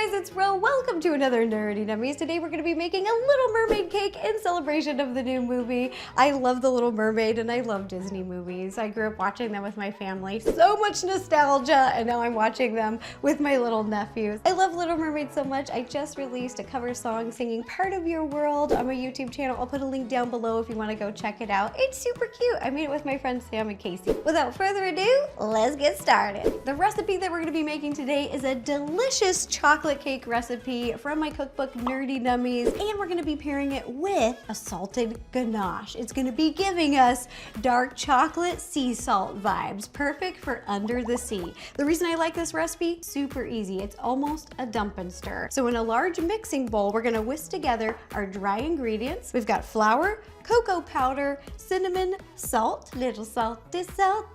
guys, it's Ro. Welcome to another Nerdy Nummies. Today we're going to be making a Little Mermaid cake in celebration of the new movie. I love The Little Mermaid and I love Disney movies. I grew up watching them with my family. So much nostalgia, and now I'm watching them with my little nephews. I love Little Mermaid so much, I just released a cover song singing Part of Your World on my YouTube channel. I'll put a link down below if you want to go check it out. It's super cute. I made it with my friends Sam and Casey. Without further ado, let's get started. The recipe that we're going to be making today is a delicious chocolate cake recipe from my cookbook Nerdy Nummies, and we're going to be pairing it with a salted ganache. It's going to be giving us dark chocolate sea salt vibes, perfect for under the sea. The reason I like this recipe, super easy. It's almost a dump and stir. So in a large mixing bowl, we're going to whisk together our dry ingredients. We've got flour, cocoa powder, cinnamon, salt, little salty,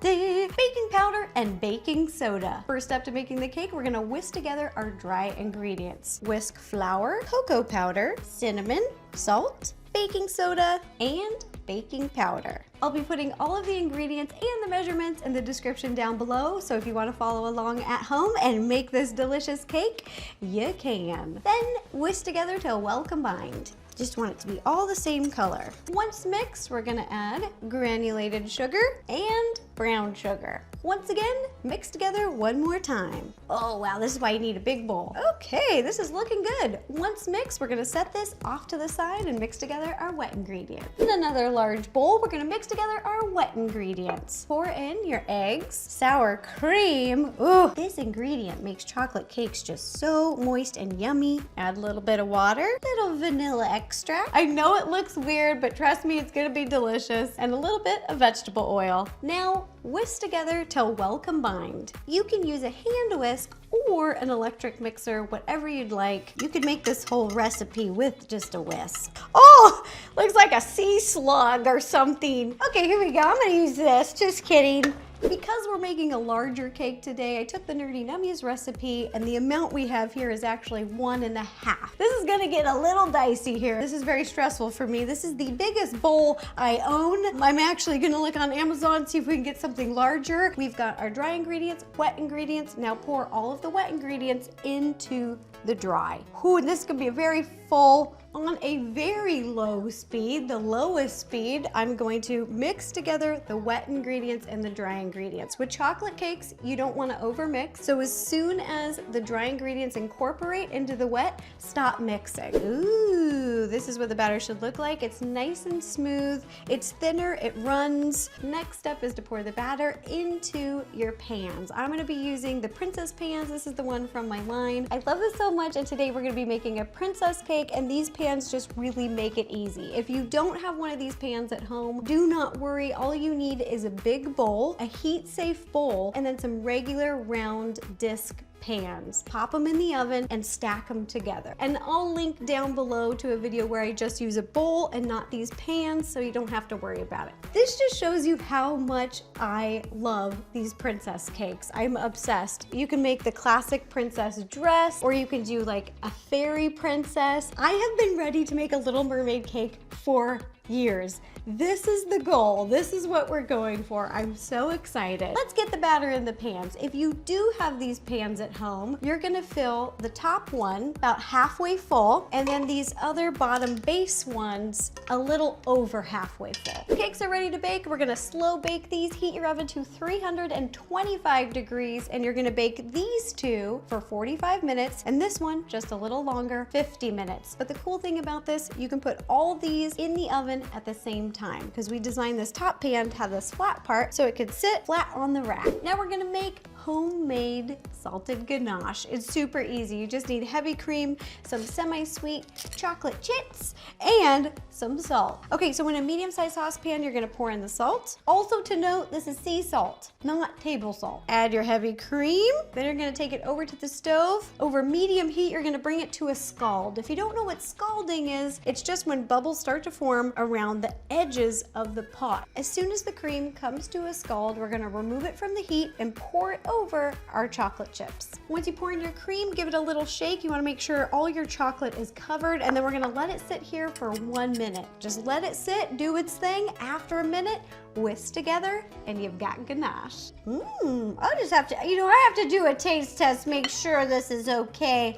baking powder, and baking soda. First step to making the cake, we're gonna whisk together our dry ingredients. Whisk flour, cocoa powder, cinnamon, salt, baking soda, and baking powder. I'll be putting all of the ingredients and the measurements in the description down below, so if you want to follow along at home and make this delicious cake, you can. Then whisk together till well combined. Just want it to be all the same color. Once mixed, we're gonna add granulated sugar and brown sugar. Once again, mix together one more time. Oh wow, this is why you need a big bowl. Okay, this is looking good. Once mixed, we're gonna set this off to the side and mix together our wet ingredients. In another large bowl, we're gonna mix together our wet ingredients. Pour in your eggs, sour cream. Ooh, this ingredient makes chocolate cakes just so moist and yummy. Add a little bit of water, little vanilla extract. I know it looks weird, but trust me, it's gonna be delicious. And a little bit of vegetable oil. Now, whisk together till well combined. You can use a hand whisk or an electric mixer, whatever you'd like. You could make this whole recipe with just a whisk. Oh, looks like a sea slug or something. Okay, here we go. I'm gonna use this, just kidding. Because we're making a larger cake today, I took the Nerdy Nummies recipe, and the amount we have here is actually 1.5. This is gonna get a little dicey here. This is very stressful for me. This is the biggest bowl I own. I'm actually gonna look on Amazon, see if we can get something larger. We've got our dry ingredients, wet ingredients. Now pour all of the wet ingredients into the dry. Ooh, and this could be a very full, on a very low speed, the lowest speed, I'm going to mix together the wet ingredients and the dry ingredients. With chocolate cakes, you don't want to overmix, so as soon as the dry ingredients incorporate into the wet, stop mixing. Ooh, this is what the batter should look like. It's nice and smooth, it's thinner, it runs. Next step is to pour the batter into your pans. I'm going to be using the princess pans. This is the one from my line. I love this so much, and today we're going to be making a princess cake, and these pans just really make it easy. If you don't have one of these pans at home, do not worry. All you need is a big bowl, a heat-safe bowl, and then some regular round disc pans. Pop them in the oven and stack them together. And I'll link down below to a video where I just use a bowl and not these pans, so you don't have to worry about it. This just shows you how much I love these princess cakes. I'm obsessed. You can make the classic princess dress, or you can do like a fairy princess. I have been ready to make a Little Mermaid cake for years. This is the goal. This is what we're going for. I'm so excited. Let's get the batter in the pans. If you do have these pans at home, you're gonna fill the top one about halfway full, and then these other bottom base ones a little over halfway full. The cakes are ready to bake. We're gonna slow bake these. Heat your oven to 325 degrees, and you're gonna bake these two for 45 minutes, and this one just a little longer, 50 minutes. But the cool thing about this, you can put all these in the oven at the same time, because we designed this top pan to have this flat part so it could sit flat on the rack. Now we're gonna make homemade salted ganache. It's super easy. You just need heavy cream, some semi-sweet chocolate chips, and some salt. Okay, so in a medium-sized saucepan, you're gonna pour in the salt. Also to note, this is sea salt, not table salt. Add your heavy cream, then you're gonna take it over to the stove. Over medium heat, you're gonna bring it to a scald. If you don't know what scalding is, it's just when bubbles start to form around the edges of the pot. As soon as the cream comes to a scald, we're gonna remove it from the heat and pour it over our chocolate chips. Once you pour in your cream, give it a little shake. You wanna make sure all your chocolate is covered, and then we're gonna let it sit here for 1 minute. Just let it sit, do its thing. After a minute, whisk together, and you've got ganache. I'll just have to, I have to do a taste test, make sure this is okay.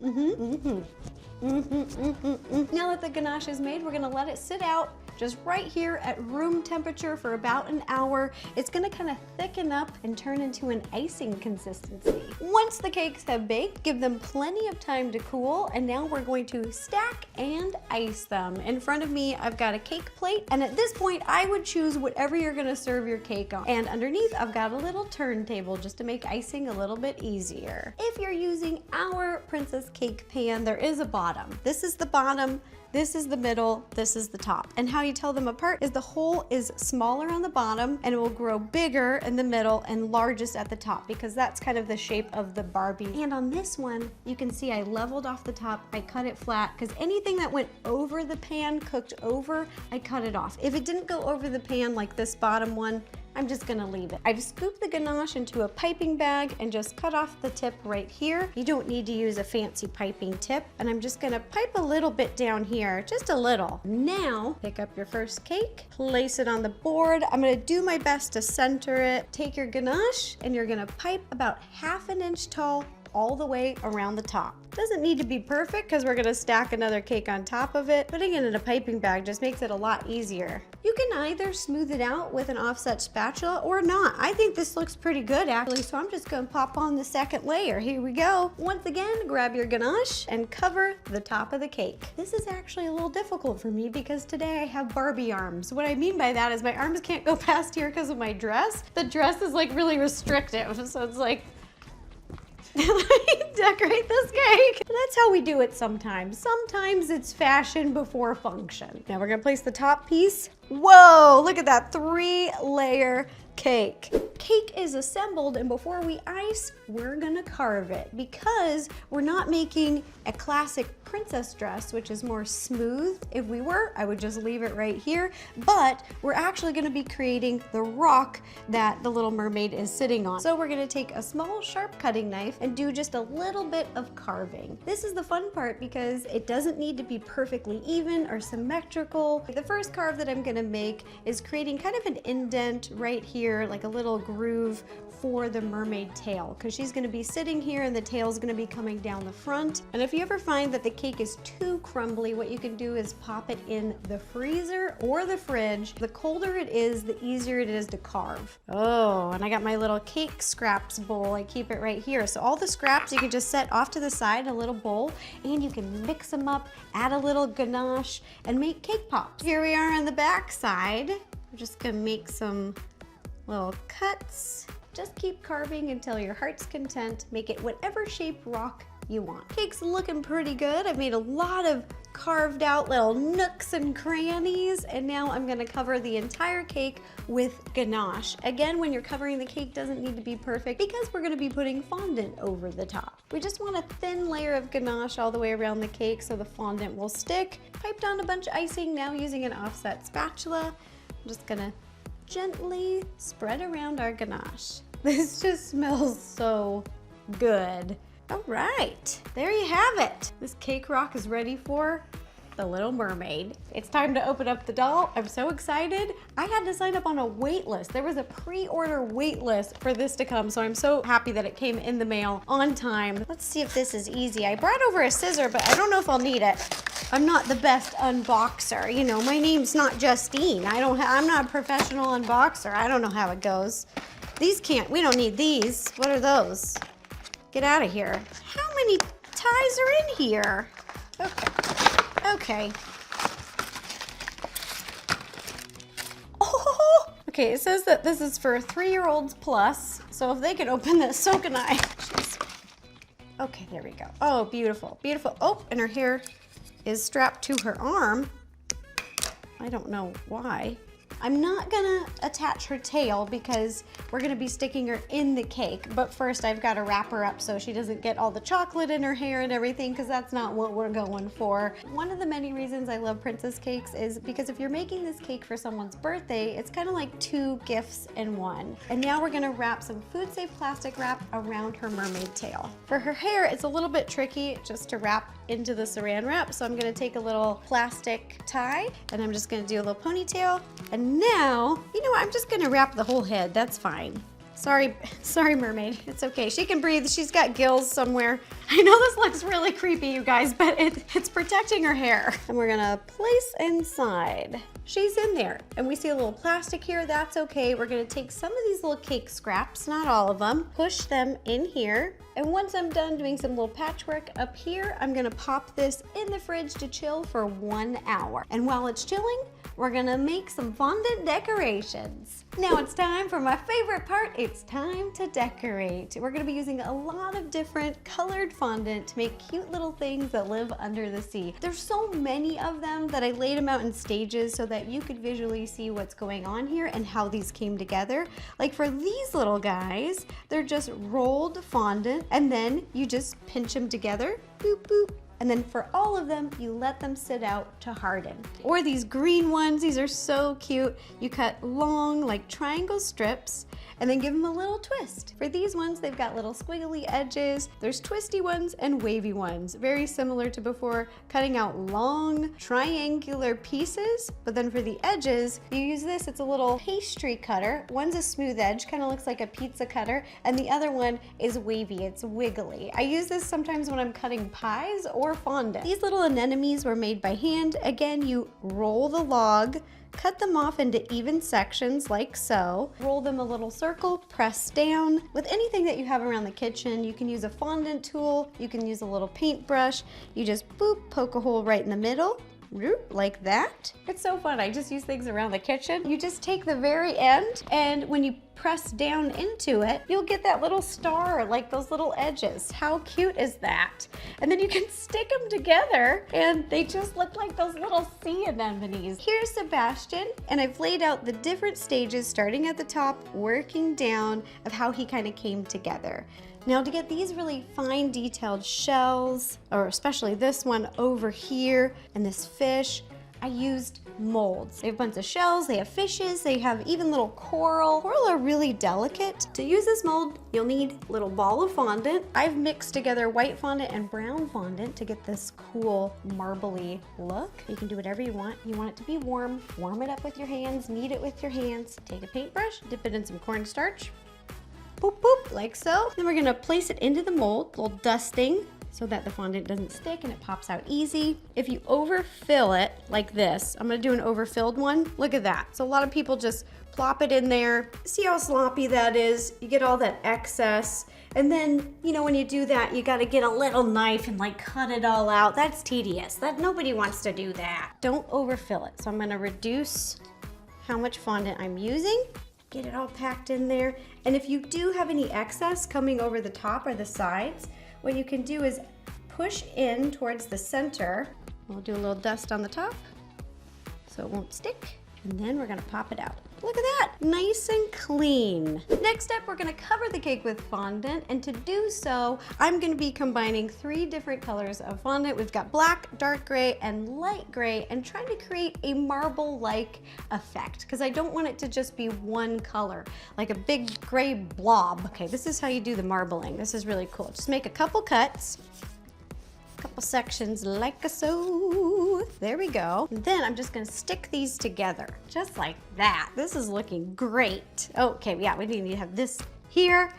Now that the ganache is made, we're gonna let it sit out just right here at room temperature for about an hour. It's gonna kind of thicken up and turn into an icing consistency. Once the cakes have baked, give them plenty of time to cool, and now we're going to stack and ice them. In front of me, I've got a cake plate, and at this point, I would choose whatever you're gonna serve your cake on. And underneath, I've got a little turntable just to make icing a little bit easier. If you're using our princess cake pan, there is a bottom. This is the bottom. This is the middle, this is the top. And how you tell them apart is the hole is smaller on the bottom and it will grow bigger in the middle and largest at the top, because that's kind of the shape of the Barbie. And on this one, you can see I leveled off the top, I cut it flat, because anything that went over the pan, cooked over, I cut it off. If it didn't go over the pan like this bottom one, I'm just gonna leave it. I've scooped the ganache into a piping bag and just cut off the tip right here. You don't need to use a fancy piping tip. And I'm just gonna pipe a little bit down here, just a little. Now, pick up your first cake, place it on the board. I'm gonna do my best to center it. Take your ganache and you're gonna pipe about 1/2 inch tall all the way around the top. Doesn't need to be perfect because we're gonna stack another cake on top of it. Putting it in a piping bag just makes it a lot easier. You can either smooth it out with an offset spatula or not. I think this looks pretty good actually, so I'm just gonna pop on the second layer. Here we go. Once again, grab your ganache and cover the top of the cake. This is actually a little difficult for me because today I have Barbie arms. What I mean by that is my arms can't go past here because of my dress. The dress is like really restrictive, so it's like, let me decorate this cake. But that's how we do it sometimes. Sometimes it's fashion before function. Now we're gonna place the top piece. Whoa, look at that 3-layer cake. Cake is assembled, and before we ice, we're gonna carve it because we're not making a classic princess dress, which is more smooth. If we were, I would just leave it right here, but we're actually gonna be creating the rock that the Little Mermaid is sitting on. So we're gonna take a small sharp cutting knife and do just a little bit of carving. This is the fun part because it doesn't need to be perfectly even or symmetrical. The first carve that I'm gonna make is creating kind of an indent right here, like a little groove for the mermaid tail, because she's gonna be sitting here and the tail's gonna be coming down the front. And if you ever find that the cake is too crumbly, what you can do is pop it in the freezer or the fridge. The colder it is, the easier it is to carve. Oh, and I got my little cake scraps bowl. I keep it right here. So all the scraps you can just set off to the side in a little bowl, and you can mix them up, add a little ganache, and make cake pops. Here we are on the back side. We're just gonna make some little cuts. Just keep carving until your heart's content. Make it whatever shape rock you want. Cake's looking pretty good. I've made a lot of carved out little nooks and crannies, and now I'm gonna cover the entire cake with ganache. Again, when you're covering the cake, doesn't need to be perfect because we're gonna be putting fondant over the top. We just want a thin layer of ganache all the way around the cake so the fondant will stick. Piped on a bunch of icing, now using an offset spatula. I'm just gonna gently spread around our ganache. This just smells so good. All right, there you have it. This cake rock is ready for the Little Mermaid. It's time to open up the doll. I'm so excited. I had to sign up on a wait list. There was a pre-order wait list for this to come, so I'm so happy that it came in the mail on time. Let's see if this is easy. I brought over a scissor, but I don't know if I'll need it. I'm not the best unboxer. You know, my name's not Justine. I'm not a professional unboxer. I don't know how it goes. We don't need these. What are those? Get out of here. How many ties are in here? Okay. Oh, okay, it says that this is for 3-year-olds plus, so if they can open this, so can I. Jeez. Okay, there we go. Oh, beautiful, beautiful. Oh, and her hair is strapped to her arm. I don't know why. I'm not gonna attach her tail because we're gonna be sticking her in the cake, but first I've gotta wrap her up so she doesn't get all the chocolate in her hair and everything, because that's not what we're going for. One of the many reasons I love princess cakes is because if you're making this cake for someone's birthday, it's kind of like 2 gifts in one. And now we're gonna wrap some food-safe plastic wrap around her mermaid tail. For her hair, it's a little bit tricky just to wrap into the saran wrap, so I'm gonna take a little plastic tie and I'm just gonna do a little ponytail. And now, you know what, I'm just gonna wrap the whole head, that's fine. Sorry, Mermaid. It's okay. She can breathe. She's got gills somewhere. I know this looks really creepy, you guys, but it's protecting her hair. And we're gonna place inside. She's in there. And we see a little plastic here. That's okay. We're gonna take some of these little cake scraps, not all of them, push them in here. And once I'm done doing some little patchwork up here, I'm gonna pop this in the fridge to chill for 1 hour. And while it's chilling, we're gonna make some fondant decorations. Now it's time for my favorite part. It's time to decorate. We're gonna be using a lot of different colored fondant to make cute little things that live under the sea. There's so many of them that I laid them out in stages so that you could visually see what's going on here and how these came together. Like for these little guys, they're just rolled fondant and then you just pinch them together, boop, boop. And then for all of them, you let them sit out to harden. Or these green ones, these are so cute. You cut long, like triangle strips, and then give them a little twist. For these ones, they've got little squiggly edges. There's twisty ones and wavy ones. Very similar to before, cutting out long triangular pieces. But then for the edges, you use this, it's a little pastry cutter. One's a smooth edge, kind of looks like a pizza cutter, and the other one is wavy, it's wiggly. I use this sometimes when I'm cutting pies or fondant. These little anemones were made by hand. Again, you roll the log, cut them off into even sections like so. Roll them a little circle, press down. With anything that you have around the kitchen, you can use a fondant tool, you can use a little paintbrush. You just boop, poke a hole right in the middle, like that. It's so fun. I just use things around the kitchen. You just take the very end, and when you press down into it, you'll get that little star, like those little edges. How cute is that? And then you can stick them together and they just look like those little sea anemones. Here's Sebastian, and I've laid out the different stages starting at the top, working down of how he kind of came together. Now to get these really fine detailed shells, or especially this one over here and this fish, I used molds. They have a bunch of shells, they have fishes, they have even little coral. Coral are really delicate. To use this mold, you'll need a little ball of fondant. I've mixed together white fondant and brown fondant to get this cool marbly look. You can do whatever you want. You want it to be warm. Warm it up with your hands, knead it with your hands. Take a paintbrush, dip it in some cornstarch, boop, boop, like so. Then we're gonna place it into the mold, a little dusting, so that the fondant doesn't stick and it pops out easy. If you overfill it like this, I'm gonna do an overfilled one. Look at that. So a lot of people just plop it in there. See how sloppy that is? You get all that excess. And then, you know, when you do that, you gotta get a little knife and like cut it all out. That's tedious. Nobody wants to do that. Don't overfill it. So I'm gonna reduce how much fondant I'm using. Get it all packed in there. And if you do have any excess coming over the top or the sides, what you can do is push in towards the center. We'll do a little dust on the top so it won't stick. And then we're gonna pop it out. Look at that, nice and clean. Next up, we're gonna cover the cake with fondant, and to do so, I'm gonna be combining 3 different colors of fondant. We've got black, dark gray, and light gray, and trying to create a marble-like effect, because I don't want it to just be one color, like a big gray blob. Okay, this is how you do the marbling. This is really cool. Just make a couple cuts, couple sections like so. There we go. And then I'm just gonna stick these together, just like that. This is looking great. Okay, yeah, we need to have this here,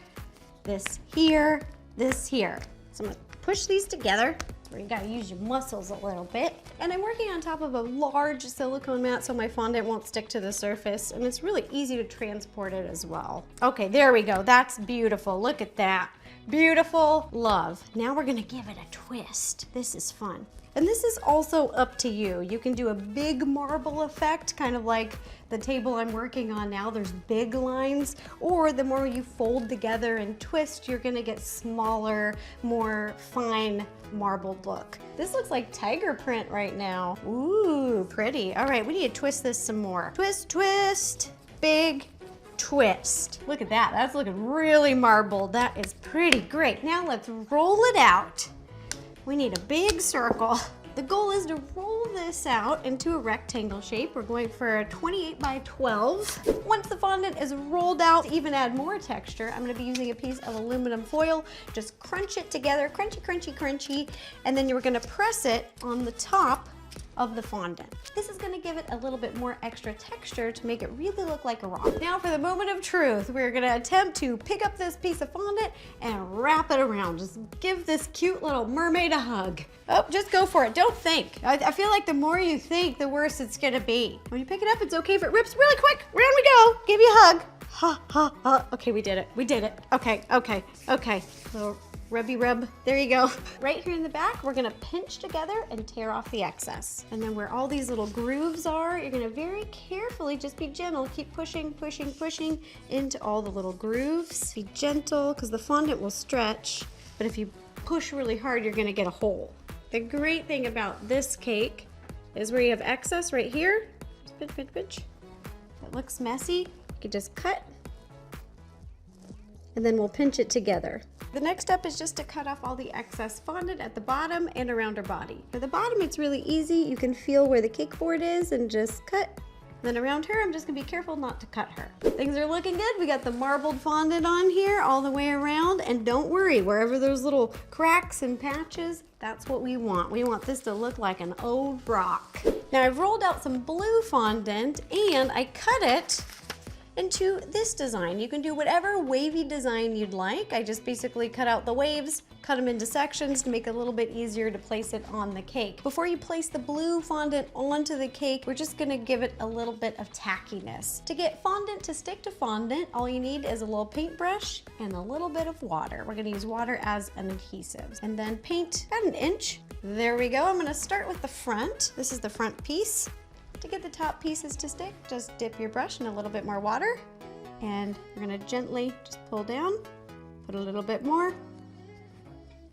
this here, this here. So I'm gonna push these together. Where you gotta use your muscles a little bit. And I'm working on top of a large silicone mat so my fondant won't stick to the surface, and it's really easy to transport it as well. Okay, there we go. That's beautiful. Look at that. Beautiful, love. Now we're gonna give it a twist. This is fun. And this is also up to you. You can do a big marble effect, kind of like the table I'm working on now. There's big lines, or the more you fold together and twist, you're gonna get smaller, more fine marbled look. This looks like tiger print right now. Ooh, pretty. All right, we need to twist this some more. Twist, twist, big twist. Look at that, that's looking really marbled. That is pretty great. Now let's roll it out. We need a big circle. The goal is to roll this out into a rectangle shape. We're going for a 28 by 12. Once the fondant is rolled out, to even add more texture, I'm gonna be using a piece of aluminum foil. Just crunch it together, crunchy, crunchy, crunchy, and then you're gonna press it on the top of the fondant. This is gonna give it a little bit more extra texture to make it really look like a rock. Now for the moment of truth, we're gonna attempt to pick up this piece of fondant and wrap it around. Just give this cute little mermaid a hug. Oh, just go for it, don't think. I feel like the more you think, the worse it's gonna be. When you pick it up, it's okay if it rips really quick. Round we go, give you a hug. Ha, ha, ha. Okay, we did it, we did it. Okay, okay, okay. Little rubby rub, there you go. Right here in the back, we're gonna pinch together and tear off the excess. And then where all these little grooves are, you're gonna very carefully, just be gentle, keep pushing, pushing, pushing into all the little grooves. Be gentle, because the fondant will stretch, but if you push really hard, you're gonna get a hole. The great thing about this cake is where you have excess right here, just pinch, pinch, pinch. If it looks messy, you can just cut, and then we'll pinch it together. The next step is just to cut off all the excess fondant at the bottom and around her body. For the bottom, it's really easy. You can feel where the cake board is and just cut. Then around her, I'm just gonna be careful not to cut her. Things are looking good. We got the marbled fondant on here all the way around, and don't worry, wherever there's little cracks and patches, that's what we want. We want this to look like an old rock. Now I've rolled out some blue fondant and I cut it into this design. You can do whatever wavy design you'd like. I just basically cut out the waves, cut them into sections to make it a little bit easier to place it on the cake. Before you place the blue fondant onto the cake, we're just gonna give it a little bit of tackiness. To get fondant to stick to fondant, all you need is a little paintbrush and a little bit of water. We're gonna use water as an adhesive. And then paint about an inch. There we go. I'm gonna start with the front. This is the front piece. To get the top pieces to stick, just dip your brush in a little bit more water, and we're gonna gently just pull down, put a little bit more,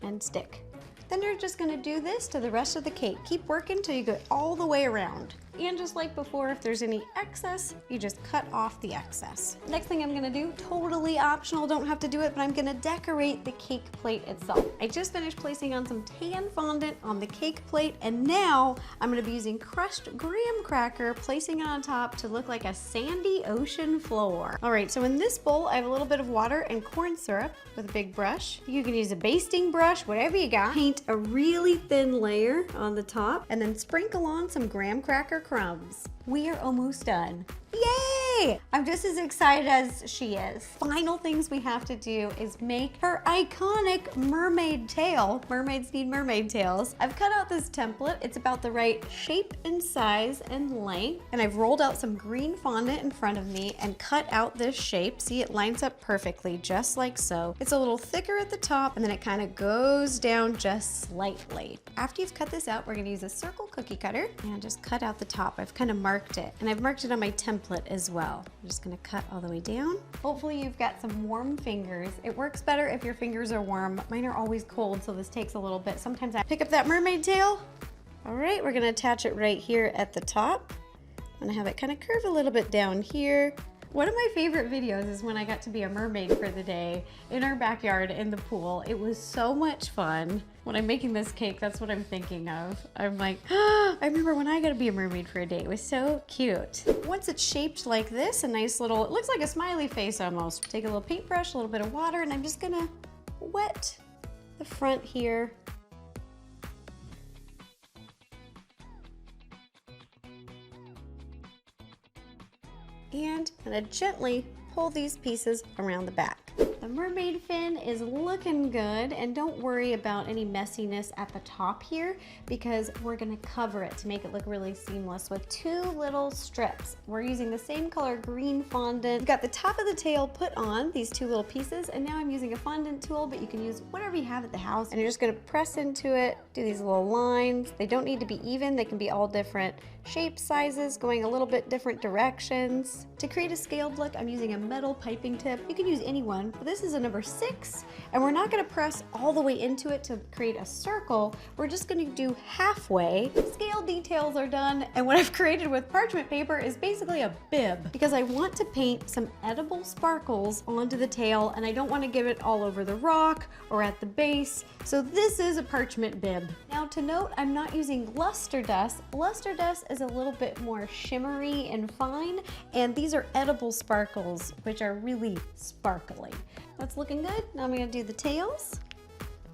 and stick. Then you're just gonna do this to the rest of the cake. Keep working till you get all the way around. And just like before, if there's any excess, you just cut off the excess. Next thing I'm gonna do, totally optional, don't have to do it, but I'm gonna decorate the cake plate itself. I just finished placing on some tan fondant on the cake plate, and now I'm gonna be using crushed graham cracker, placing it on top to look like a sandy ocean floor. All right, so in this bowl, I have a little bit of water and corn syrup with a big brush. You can use a basting brush, whatever you got. Paint a really thin layer on the top, and then sprinkle on some graham cracker crumbs. We are almost done. Yay! I'm just as excited as she is. Final things we have to do is make her iconic mermaid tail. Mermaids need mermaid tails. I've cut out this template. It's about the right shape and size and length. And I've rolled out some green fondant in front of me and cut out this shape. See, it lines up perfectly, just like so. It's a little thicker at the top, and then it kind of goes down just slightly. After you've cut this out, we're gonna use a circle cookie cutter and just cut out the top. I've kind of marked it, and I've marked it on my template as well. I'm just gonna cut all the way down. Hopefully you've got some warm fingers. It works better if your fingers are warm. Mine are always cold, so this takes a little bit. Sometimes I pick up that mermaid tail. All right, we're gonna attach it right here at the top. I'm gonna have it kind of curve a little bit down here. One of my favorite videos is when I got to be a mermaid for the day in our backyard in the pool. It was so much fun. When I'm making this cake, that's what I'm thinking of. I'm like, I remember when I got to be a mermaid for a day. It was so cute. Once it's shaped like this, a nice little, it looks like a smiley face almost. Take a little paintbrush, a little bit of water, and I'm just gonna wet the front here. And I'm gonna gently pull these pieces around the back. The mermaid fin is looking good, and don't worry about any messiness at the top here because we're gonna cover it to make it look really seamless with two little strips. We're using the same color green fondant. We've got the top of the tail put on these two little pieces, and now I'm using a fondant tool, but you can use whatever you have at the house, and you're just gonna press into it, do these little lines. They don't need to be even, they can be all different shapes, sizes, going a little bit different directions. To create a scaled look, I'm using a metal piping tip. You can use any one, but this is a number 6, and we're not gonna press all the way into it to create a circle. We're just gonna do halfway. Scale details are done, and what I've created with parchment paper is basically a bib because I want to paint some edible sparkles onto the tail, and I don't want to give it all over the rock or at the base. So this is a parchment bib. Now to note, I'm not using luster dust. Luster dust is a little bit more shimmery and fine, and these are edible sparkles, which are really sparkly. That's looking good. Now I'm gonna do the tails.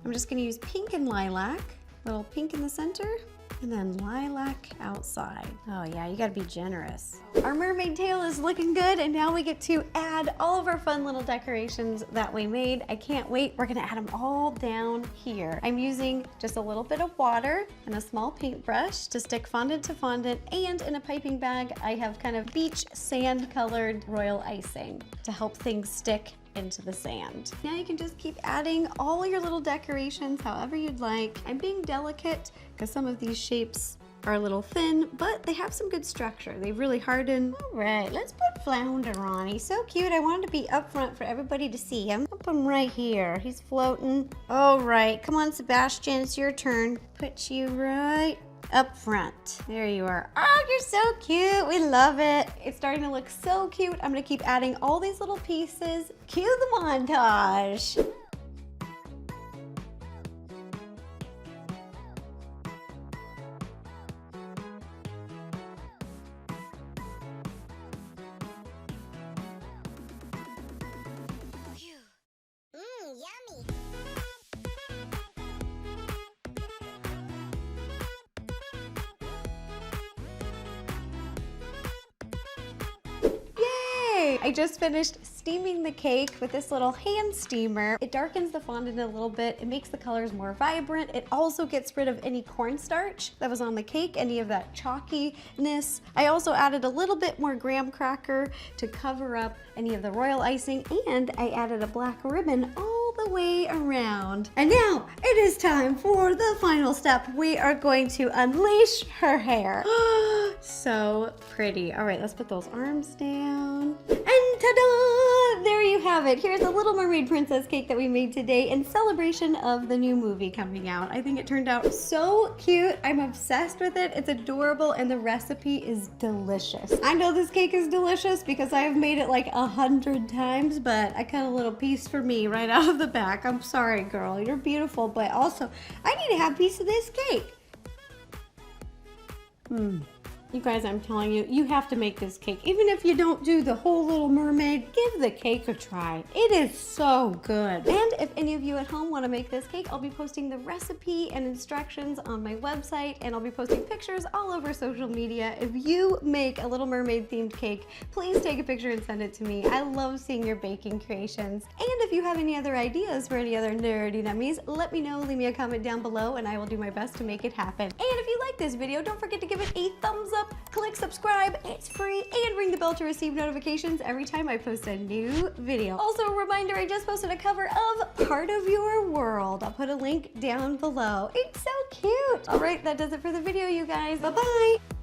I'm just gonna use pink and lilac, little pink in the center, And then lilac outside. Oh yeah, you gotta be generous. Our mermaid tail is looking good, and now we get to add all of our fun little decorations that we made. I can't wait. We're gonna add them all down here. I'm using just a little bit of water and a small paintbrush to stick fondant to fondant, and in a piping bag, I have kind of beach sand colored royal icing to help things stick into the sand. Now you can just keep adding all your little decorations however you'd like. I'm being delicate because some of these shapes are a little thin, but they have some good structure. They've really hardened. All right, let's put Flounder on. He's so cute. I wanted to be up front for everybody to see him. I'll put him right here. He's floating. All right, come on, Sebastian, it's your turn. Put you right up front. There you are. Oh, you're so cute. We love it. It's starting to look so cute. I'm gonna keep adding all these little pieces. Cue the montage. Yummy. Yay! I just finished steaming the cake with this little hand steamer. It darkens the fondant a little bit. It makes the colors more vibrant. It also gets rid of any cornstarch that was on the cake, any of that chalkiness. I also added a little bit more graham cracker to cover up any of the royal icing, and I added a black ribbon all the way around. And now it is time for the final step. We are going to unleash her hair. So pretty. All right, let's put those arms down. And ta-da! There you have it. Here's the Little Mermaid princess cake that we made today in celebration of the new movie coming out. I think it turned out so cute. I'm obsessed with it. It's adorable, and the recipe is delicious. I know this cake is delicious because I have made it like 100 times, but I cut a little piece for me right out of the back. I'm sorry, girl. You're beautiful, but also I need to have a piece of this cake. You guys, I'm telling you, you have to make this cake. Even if you don't do the whole Little Mermaid, give the cake a try. It is so good. And if any of you at home want to make this cake, I'll be posting the recipe and instructions on my website, and I'll be posting pictures all over social media. If you make a Little Mermaid themed cake, please take a picture and send it to me. I love seeing your baking creations. And if you have any other ideas for any other nerdy nummies, let me know. Leave me a comment down below, and I will do my best to make it happen. And if you like this video, don't forget to give it a thumbs up. Click subscribe, it's free, and ring the bell to receive notifications every time I post a new video. Also a reminder, I just posted a cover of Part of Your World. I'll put a link down below. It's so cute. All right, that does it for the video, you guys. Bye-bye.